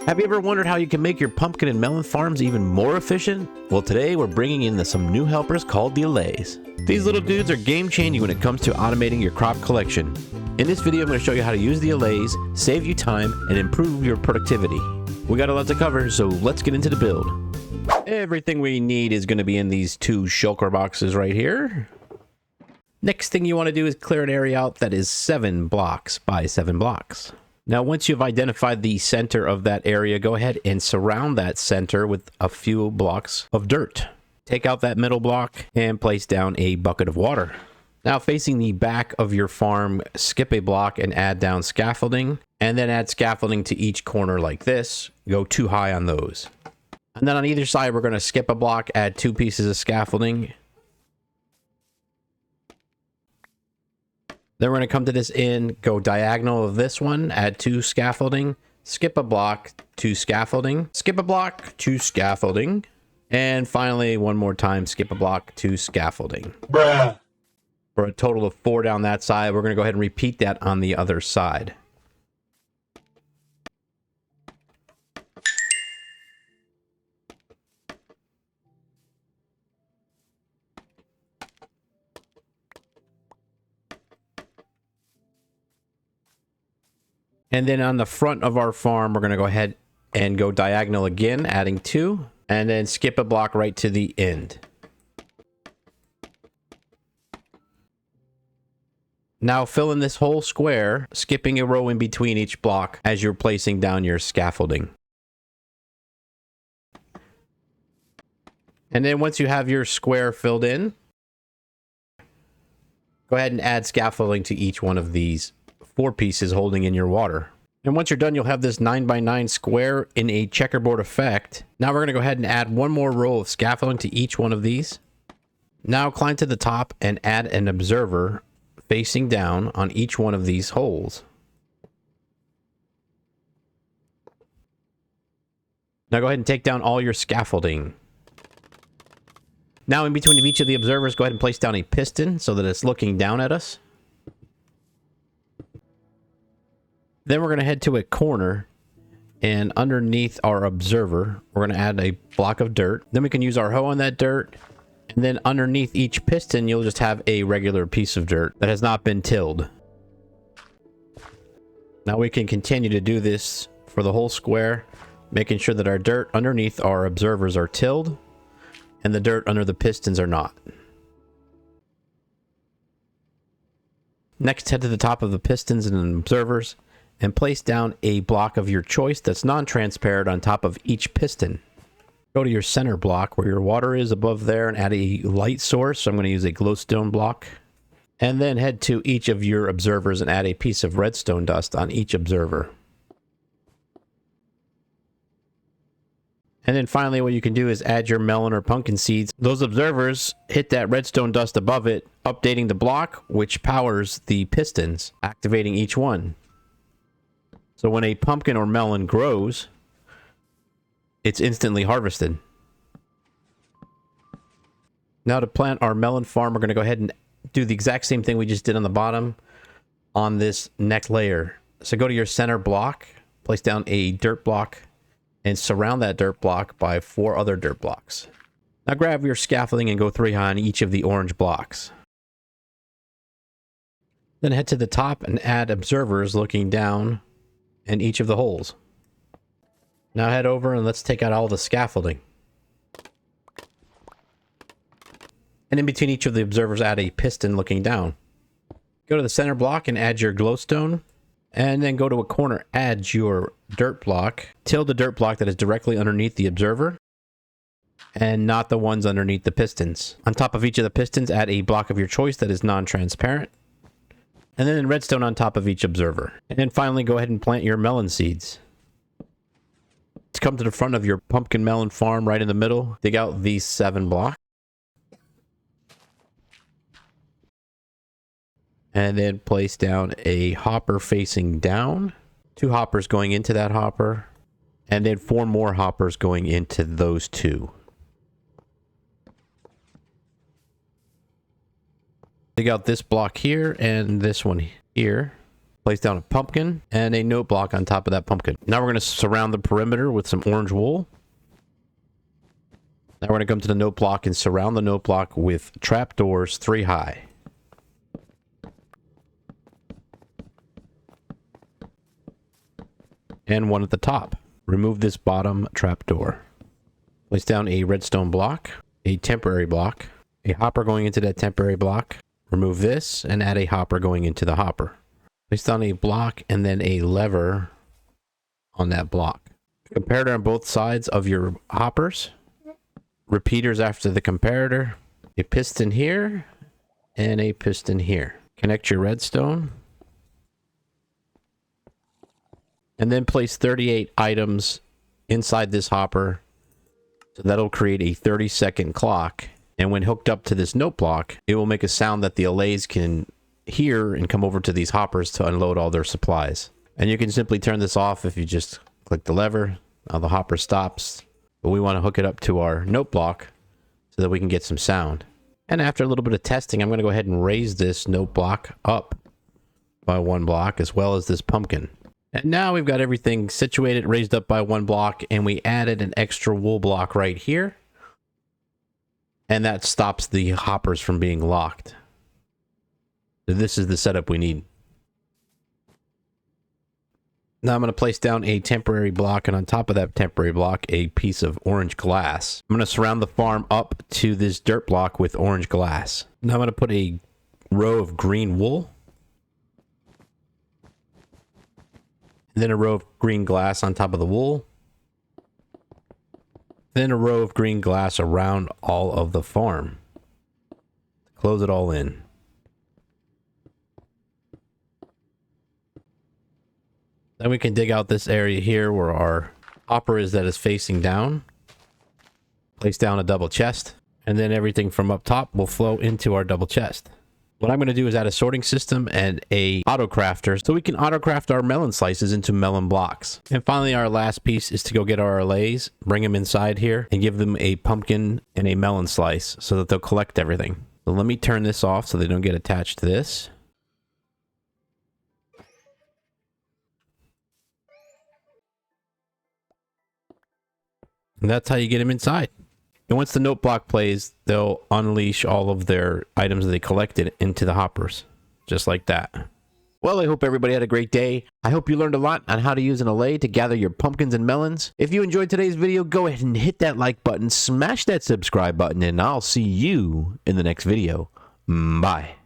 Have you ever wondered how you can make your pumpkin and melon farms even more efficient? Well, today we're bringing in some new helpers called the Allays. These little dudes are game changing when it comes to automating your crop collection. In this video, I'm going to show you how to use the Allays, save you time, and improve your productivity. We got a lot to cover, so let's get into the build. Everything we need is going to be in these two shulker boxes right here. Next thing you want to do is clear an area out that is 7 blocks by 7 blocks. Now, once you've identified the center of that area, go ahead and surround that center with a few blocks of dirt. Take out that middle block and place down a bucket of water. Now, facing the back of your farm, skip a block and add down scaffolding, and then add scaffolding to each corner like this. Go too high on those. And then on either side, we're going to skip a block, add 2 pieces of scaffolding. Then we're going to come to this end, go diagonal of this one, add 2 scaffolding, skip a block, 2 scaffolding, skip a block, 2 scaffolding, and finally, one more time, skip a block, 2 scaffolding. Bruh. For a total of 4 down that side. We're going to go ahead and repeat that on the other side. And then on the front of our farm, we're going to go ahead and go diagonal again, adding 2, and then skip a block right to the end. Now fill in this whole square, skipping a row in between each block as you're placing down your scaffolding. And then once you have your square filled in, go ahead and add scaffolding to each one of these 4 pieces holding in your water. And once you're done, you'll have this 9x9 square in a checkerboard effect. Now we're going to go ahead and add 1 more row of scaffolding to each one of these. Now climb to the top and add an observer facing down on each one of these holes. Now go ahead and take down all your scaffolding. Now in between each of the observers, go ahead and place down a piston so that it's looking down at us. Then we're going to head to a corner, and underneath our observer, we're going to add a block of dirt. Then we can use our hoe on that dirt, and then underneath each piston, you'll just have a regular piece of dirt that has not been tilled. Now we can continue to do this for the whole square, making sure that our dirt underneath our observers are tilled, and the dirt under the pistons are not. Next, head to the top of the pistons and observers, and place down a block of your choice that's non-transparent on top of each piston. Go to your center block where your water is above there and add a light source. So I'm going to use a glowstone block. And then head to each of your observers and add a piece of redstone dust on each observer. And then finally, what you can do is add your melon or pumpkin seeds. Those observers hit that redstone dust above it, updating the block, which powers the pistons, activating each one. So when a pumpkin or melon grows, it's instantly harvested. Now to plant our melon farm, we're going to go ahead and do the exact same thing we just did on the bottom on this next layer. So go to your center block, place down a dirt block, and surround that dirt block by 4 other dirt blocks. Now grab your scaffolding and go 3 high on each of the orange blocks. Then head to the top and add observers looking down in each of the holes. Now head over and let's take out all the scaffolding. And in between each of the observers, add a piston looking down. Go to the center block and add your glowstone. And then go to a corner, add your dirt block. Till the dirt block that is directly underneath the observer, and not the ones underneath the pistons. On top of each of the pistons, add a block of your choice that is non-transparent. And then redstone on top of each observer. And then finally, go ahead and plant your melon seeds. Let's come to the front of your pumpkin melon farm right in the middle. Dig out these 7 blocks. And then place down a hopper facing down. 2 hoppers going into that hopper. And then 4 more hoppers going into those 2. Dig out this block here and this one here. Place down a pumpkin and a note block on top of that pumpkin. Now we're going to surround the perimeter with some orange wool. Now we're going to come to the note block and surround the note block with trapdoors 3 high. And 1 at the top. Remove this bottom trapdoor. Place down a redstone block, a temporary block, a hopper going into that temporary block. Remove this and add a hopper going into the hopper. Place down a block and then a lever on that block. Comparator on both sides of your hoppers. Repeaters after the comparator. A piston here and a piston here. Connect your redstone. And then place 38 items inside this hopper. So that'll create a 30-second clock. And when hooked up to this note block, it will make a sound that the Allays can hear and come over to these hoppers to unload all their supplies. And you can simply turn this off if you just click the lever. Now the hopper stops. But we want to hook it up to our note block so that we can get some sound. And after a little bit of testing, I'm going to go ahead and raise this note block up by 1 block, as well as this pumpkin. And now we've got everything situated, raised up by 1 block, and we added an extra wool block right here. And that stops the hoppers from being locked. So this is the setup we need. Now I'm going to place down a temporary block, and on top of that temporary block, a piece of orange glass. I'm going to surround the farm up to this dirt block with orange glass. Now I'm going to put a row of green wool. And then a row of green glass on top of the wool. Then a row of green glass around all of the farm. Close it all in. Then we can dig out this area here where our hopper is that is facing down. Place down a double chest. And then everything from up top will flow into our double chest. What I'm going to do is add a sorting system and a auto crafter so we can auto craft our melon slices into melon blocks. And finally, our last piece is to go get our Allays, bring them inside here, and give them a pumpkin and a melon slice so that they'll collect everything. So let me turn this off so they don't get attached to this. And that's how you get them inside. And once the note block plays, they'll unleash all of their items that they collected into the hoppers. Just like that. Well, I hope everybody had a great day. I hope you learned a lot on how to use an Allay to gather your pumpkins and melons. If you enjoyed today's video, go ahead and hit that like button, smash that subscribe button, and I'll see you in the next video. Bye.